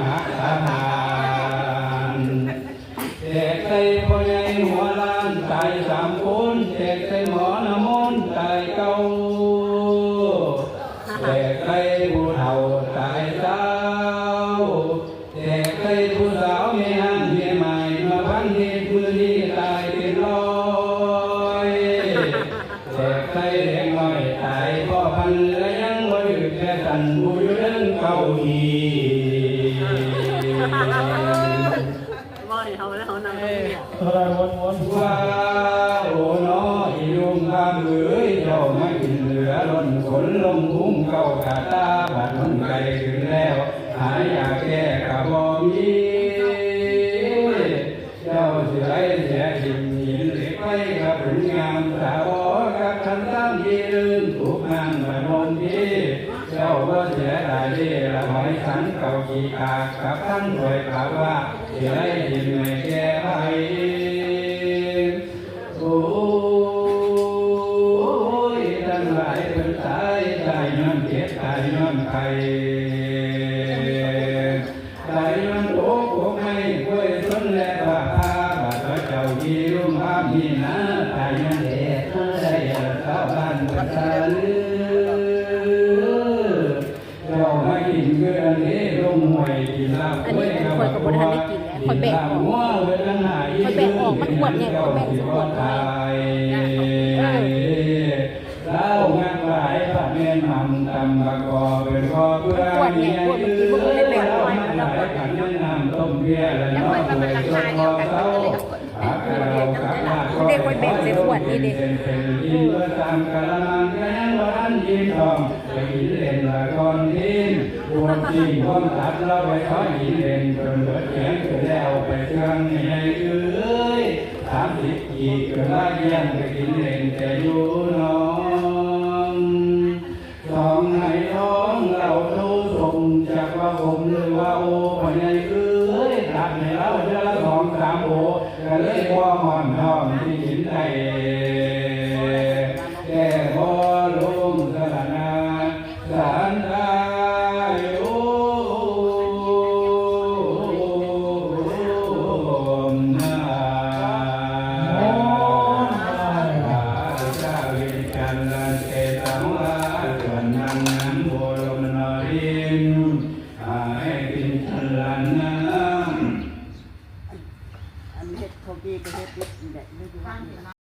หักสาหารเสกใส่พ่อใหญ่หัวล้านตาย3 คนเสกใส่หมอน้ำมนต์ตาย9เสกใส่ผู้เฒ่าตาย20เสกใส่ผู้สาวเมียหันเมียใหม่มาพันเหตุมือนี้ตายเป็น100เสกใส่เด็กน้อยตายพ่อพันและยังบ่หยุดแค่สั่นผู้อยู่เรื่องเก่าอีบ่ได้เขาแล้วเขานำว้าวโอ้น้อยลุงคำเอ๋ยเจ้าไม่กินเหลือล้นขนลงคุ้มเก่ากาตาบาดมันไกลขึ้นแล้วหายอยากแก้กะบ่มีเจ้าเสียเสียดิ่งหินเหล็กไปกับผลงามสาวกับทันตั้งยีลืมถูกนางมาโนมทีเจ้าว่าเสียดายดีละหอยสันเก่ากีกากับท่านรวยข่าวว่าเสียดิ่งไม่แก้ไขโอ้ยทั้งหลายเป็นตายตายย้อนเจ็บตายย้อนไข่ตายย้อนโอ้โหไม่กล้วยต้นและว่าพาบาดเจ้ายีรุ่มพามีนะตายย้อนเด็กได้ชาวบ้านกันตาลือเจ้าไม่กินเกลือนี้ลงหวยกินลาบกล้วยกับบัวคนแบกออกคนแบกออกมันขวดเนี่ยคนแบกขวดไทยแล้วงานหลายพระเมียนหำตำบะกอเป็นกอเพื่อเมียยืดแล้วงานหลายขันยันน้ำต้มเบียร์และน้องเลยจนคอเศร้าหากเราขับลาก็เป็นขวดนี่ดิเป็นดินเพื่อตามกะละมังก็ยังร้านยิ้มทองไปหินเล่นละก่อนดินรวมจริงพร้อมตัดเราไปขอหินเล่นจนเบิดเสียงขึ้นแล้วไปเชื่องให้เอ้ย30 กี่เกิดว่าเยี่ยมไปหินเล่นแต่อยู่น้อ